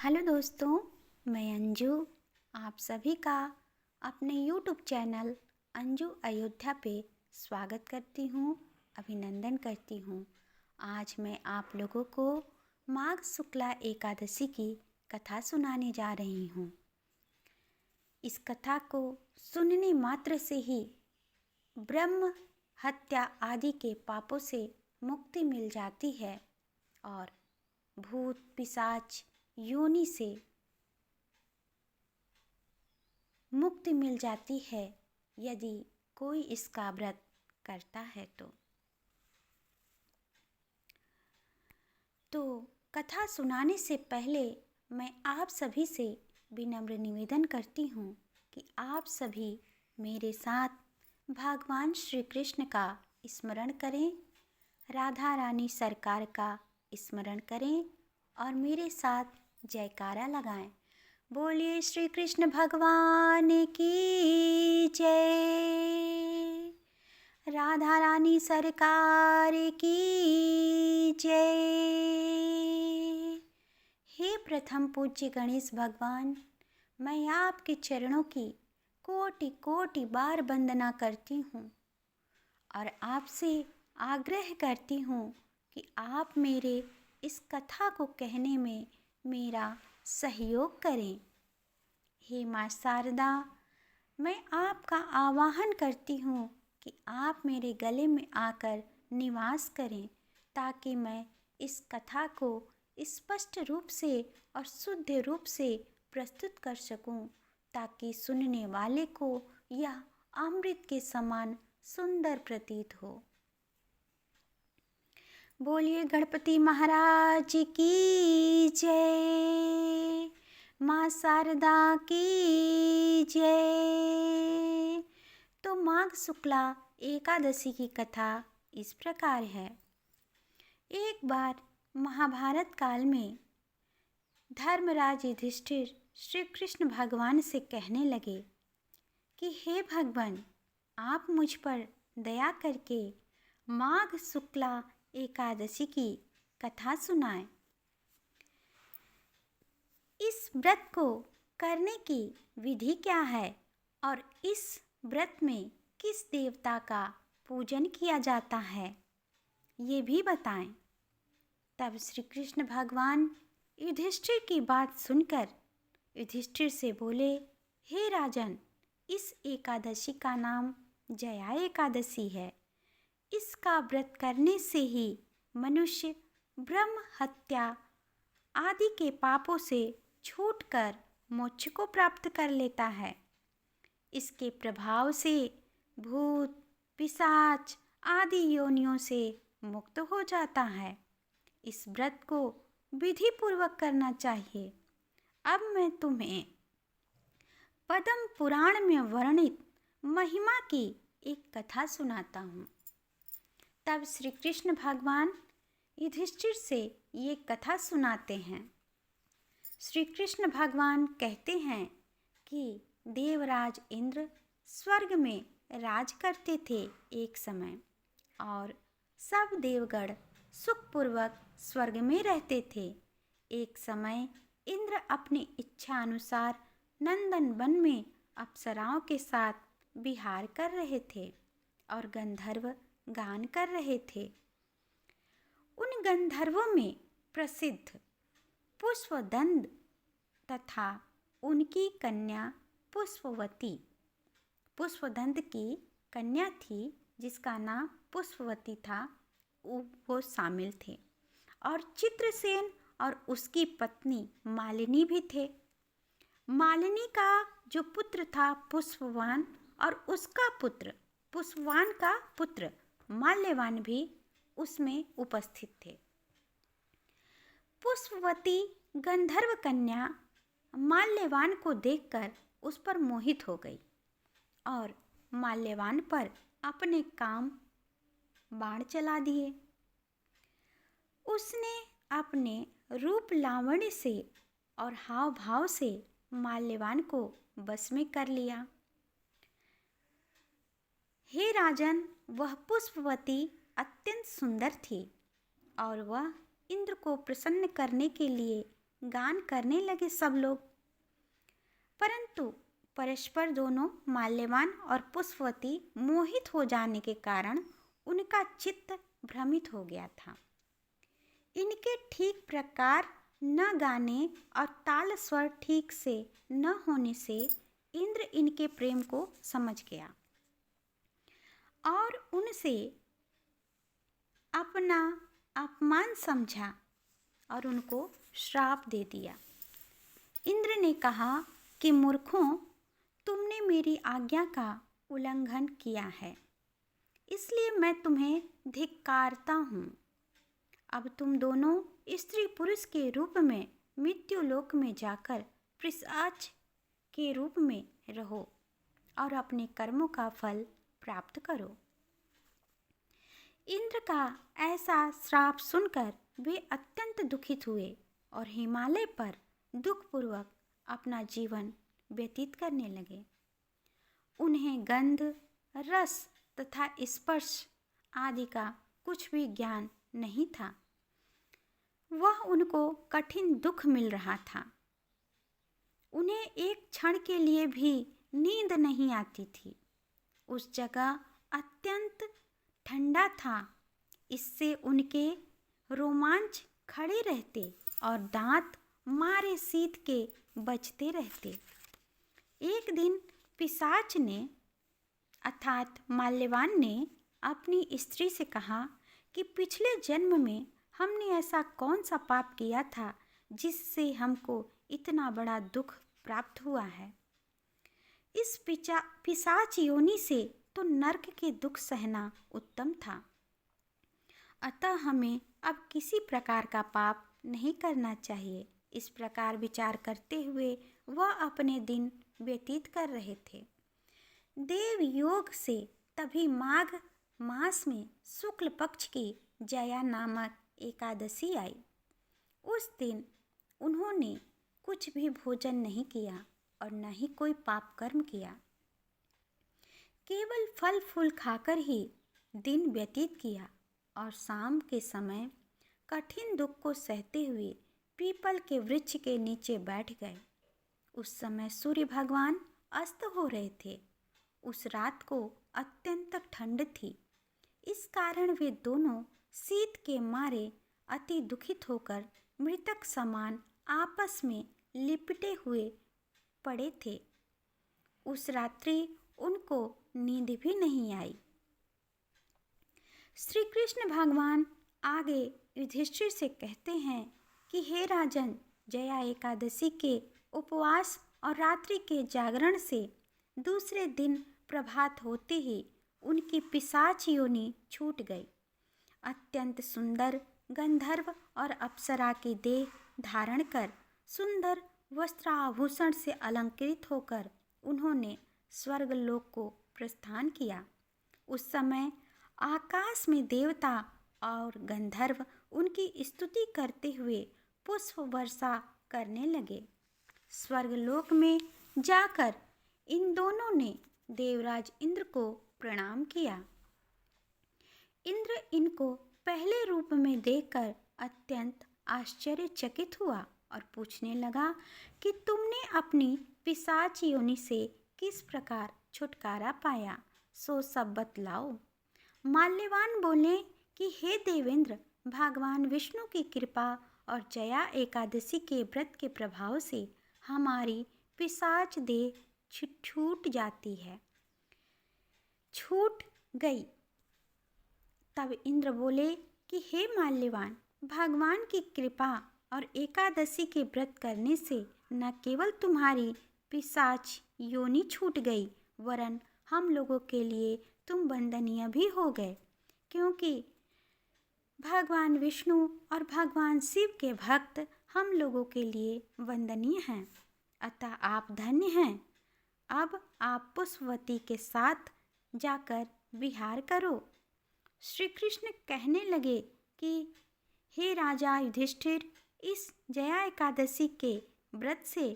Hello दोस्तों, मैं अंजू आप सभी का अपने यूट्यूब चैनल अंजू अयोध्या पे स्वागत करती हूँ, अभिनंदन करती हूँ। आज मैं आप लोगों को माघ शुक्ला एकादशी की कथा सुनाने जा रही हूँ। इस कथा को सुनने मात्र से ही ब्रह्म हत्या आदि के पापों से मुक्ति मिल जाती है और भूत पिशाच योनि से मुक्ति मिल जाती है यदि कोई इसका व्रत करता है तो कथा सुनाने से पहले मैं आप सभी से विनम्र निवेदन करती हूँ कि आप सभी मेरे साथ भगवान श्री कृष्ण का स्मरण करें, राधा रानी सरकार का स्मरण करें और मेरे साथ जयकारा लगाएं। बोलिए श्री कृष्ण भगवान की जय, राधा रानी सरकार की जय। हे प्रथम पूज्य गणेश भगवान, मैं आपके चरणों की कोटि कोटि बार वंदना करती हूँ और आपसे आग्रह करती हूँ कि आप मेरे इस कथा को कहने में मेरा सहयोग करें। हे माँ शारदा, मैं आपका आवाहन करती हूँ कि आप मेरे गले में आकर निवास करें ताकि मैं इस कथा को स्पष्ट रूप से और शुद्ध रूप से प्रस्तुत कर सकूं, ताकि सुनने वाले को यह अमृत के समान सुंदर प्रतीत हो। बोलिए गणपति महाराज की जय, माँ शारदा की जय। तो माघ शुक्ला एकादशी की कथा इस प्रकार है। एक बार महाभारत काल में धर्मराज युधिष्ठिर श्री कृष्ण भगवान से कहने लगे कि हे भगवान, आप मुझ पर दया करके माघ शुक्ला एकादशी की कथा सुनाएं। इस व्रत को करने की विधि क्या है और इस व्रत में किस देवता का पूजन किया जाता है, ये भी बताएं। तब श्री कृष्ण भगवान युधिष्ठिर की बात सुनकर युधिष्ठिर से बोले, हे राजन, इस एकादशी का नाम जया एकादशी है। इसका व्रत करने से ही मनुष्य ब्रह्म हत्या आदि के पापों से छूटकर मोक्ष को प्राप्त कर लेता है। इसके प्रभाव से भूत पिशाच आदि योनियों से मुक्त हो जाता है। इस व्रत को विधि पूर्वक करना चाहिए। अब मैं तुम्हें पद्म पुराण में वर्णित महिमा की एक कथा सुनाता हूँ। तब श्री कृष्ण भगवान युधिष्ठिर से ये कथा सुनाते हैं। श्री कृष्ण भगवान कहते हैं कि देवराज इंद्र स्वर्ग में राज करते थे एक समय, और सब देवगण सुखपूर्वक स्वर्ग में रहते थे। एक समय इंद्र अपनी इच्छा अनुसार नंदन वन में अप्सराओं के साथ विहार कर रहे थे और गंधर्व गान कर रहे थे। उन गंधर्वों में प्रसिद्ध पुष्पदंत तथा उनकी कन्या पुष्पवती, पुष्पदंत की कन्या थी जिसका नाम पुष्पवती था, वो शामिल थे। और चित्रसेन और उसकी पत्नी मालिनी भी थे। मालिनी का जो पुत्र था पुष्पवान, और उसका पुत्र पुष्पवान का पुत्र माल्यवान भी उसमें उपस्थित थे। पुष्पवती गंधर्व कन्या माल्यवान को देखकर उस पर मोहित हो गई और माल्यवान पर अपने काम बाण चला दिए। उसने अपने रूप लावण्य से और हाव भाव से माल्यवान को बस में कर लिया। हे राजन, वह पुष्पवती अत्यंत सुंदर थी और वह इंद्र को प्रसन्न करने के लिए गान करने लगे सब लोग। परंतु परस्पर दोनों माल्यवान और पुष्पवती मोहित हो जाने के कारण उनका चित्त भ्रमित हो गया था। इनके ठीक प्रकार न गाने और ताल स्वर ठीक से न होने से इंद्र इनके प्रेम को समझ गया और उनसे अपना अपमान समझा और उनको श्राप दे दिया। इंद्र ने कहा कि मूर्खों, तुमने मेरी आज्ञा का उल्लंघन किया है, इसलिए मैं तुम्हें धिक्कारता हूँ। अब तुम दोनों स्त्री पुरुष के रूप में मृत्युलोक में जाकर पिशाच के रूप में रहो और अपने कर्मों का फल प्राप्त करो। इंद्र का ऐसा श्राप सुनकर वे अत्यंत दुखित हुए और हिमालय पर दुखपूर्वक अपना जीवन व्यतीत करने लगे। उन्हें गंध, रस तथा स्पर्श आदि का कुछ भी ज्ञान नहीं था। वह उनको कठिन दुख मिल रहा था। उन्हें एक क्षण के लिए भी नींद नहीं आती थी। उस जगह अत्यंत ठंडा था, इससे उनके रोमांच खड़े रहते और दांत मारे शीत के बचते रहते। एक दिन पिशाच ने अर्थात माल्यवान ने अपनी स्त्री से कहा कि पिछले जन्म में हमने ऐसा कौन सा पाप किया था जिससे हमको इतना बड़ा दुख प्राप्त हुआ है। इस पिशाच योनि से तो नरक के दुख सहना उत्तम था। अतः हमें अब किसी प्रकार का पाप नहीं करना चाहिए। इस प्रकार विचार करते हुए वह अपने दिन व्यतीत कर रहे थे। देव योग से तभी माघ मास में शुक्ल पक्ष की जया नामक एकादशी आई। उस दिन उन्होंने कुछ भी भोजन नहीं किया और न ही कोई पाप कर्म किया। केवल फल फूल खाकर ही दिन व्यतीत किया और शाम के समय कठिन दुख को सहते हुए पीपल के वृक्ष के नीचे बैठ गए। उस समय सूर्य भगवान अस्त हो रहे थे। उस रात को अत्यंत ठंड थी। इस कारण वे दोनों शीत के मारे अति दुखित होकर मृतक समान आपस में लिपटे हुए पड़े थे। उस रात्रि उनको नींद भी नहीं आई। श्री कृष्ण भगवान आगे युधिष्ठिर से कहते हैं कि हे राजन, जया एकादशी के उपवास और रात्रि के जागरण से दूसरे दिन प्रभात होते ही उनकी पिशाच योनि छूट गई। अत्यंत सुंदर गंधर्व और अप्सरा की देह धारण कर सुंदर वस्त्राभूषण से अलंकृत होकर उन्होंने स्वर्गलोक को प्रस्थान किया। उस समय आकाश में देवता और गंधर्व उनकी स्तुति करते हुए पुष्प वर्षा करने लगे। स्वर्गलोक में जाकर इन दोनों ने देवराज इंद्र को प्रणाम किया। इंद्र इनको पहले रूप में देखकर अत्यंत आश्चर्यचकित हुआ और पूछने लगा कि तुमने अपनी पिशाच योनि से किस प्रकार छुटकारा पाया, सो सब बतलाओ। माल्यवान बोले कि हे देवेंद्र, भगवान विष्णु की कृपा और जया एकादशी के व्रत के प्रभाव से हमारी पिशाच देह छूट जाती है, छूट गई। तब इंद्र बोले कि हे माल्यवान, भगवान की कृपा और एकादशी के व्रत करने से न केवल तुम्हारी पिशाच योनि छूट गई, वरन हम लोगों के लिए तुम वंदनीय भी हो गए, क्योंकि भगवान विष्णु और भगवान शिव के भक्त हम लोगों के लिए वंदनीय हैं। अतः आप धन्य हैं। अब आप पुष्पवती के साथ जाकर विहार करो। श्री कृष्ण कहने लगे कि हे राजा युधिष्ठिर, इस जया एकादशी के व्रत से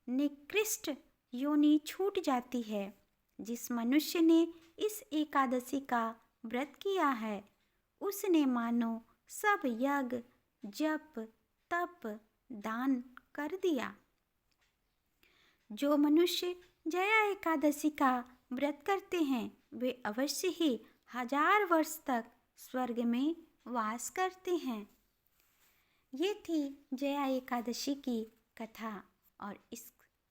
निकृष्ट योनि छूट जाती है। जिस मनुष्य ने इस एकादशी का व्रत किया है, उसने मानो सब यज्ञ, जप, तप, दान कर दिया। जो मनुष्य जया एकादशी का व्रत करते हैं वे अवश्य ही 1000 वर्ष तक स्वर्ग में वास करते हैं। ये थी जया एकादशी की कथा और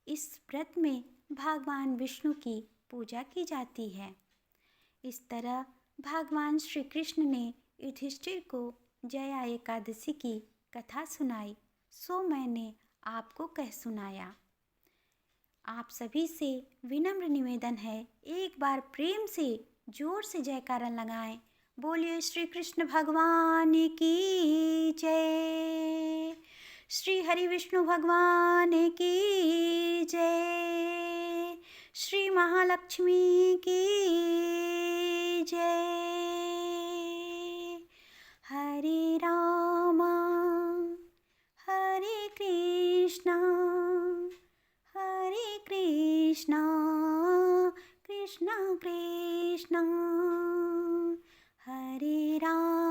इस व्रत में भगवान विष्णु की पूजा की जाती है। इस तरह भगवान श्री कृष्ण ने युधिष्ठिर को जया एकादशी की कथा सुनाई, सो मैंने आपको कह सुनाया। आप सभी से विनम्र निवेदन है, एक बार प्रेम से जोर से जयकारा लगाएं। बोलिए श्री कृष्ण भगवान की जय, श्री हरि विष्णु भगवान की जय, श्री महालक्ष्मी की जय। हरे रामा हरे कृष्णा हरे कृष्णा कृष्णा कृष्णा हरे राम।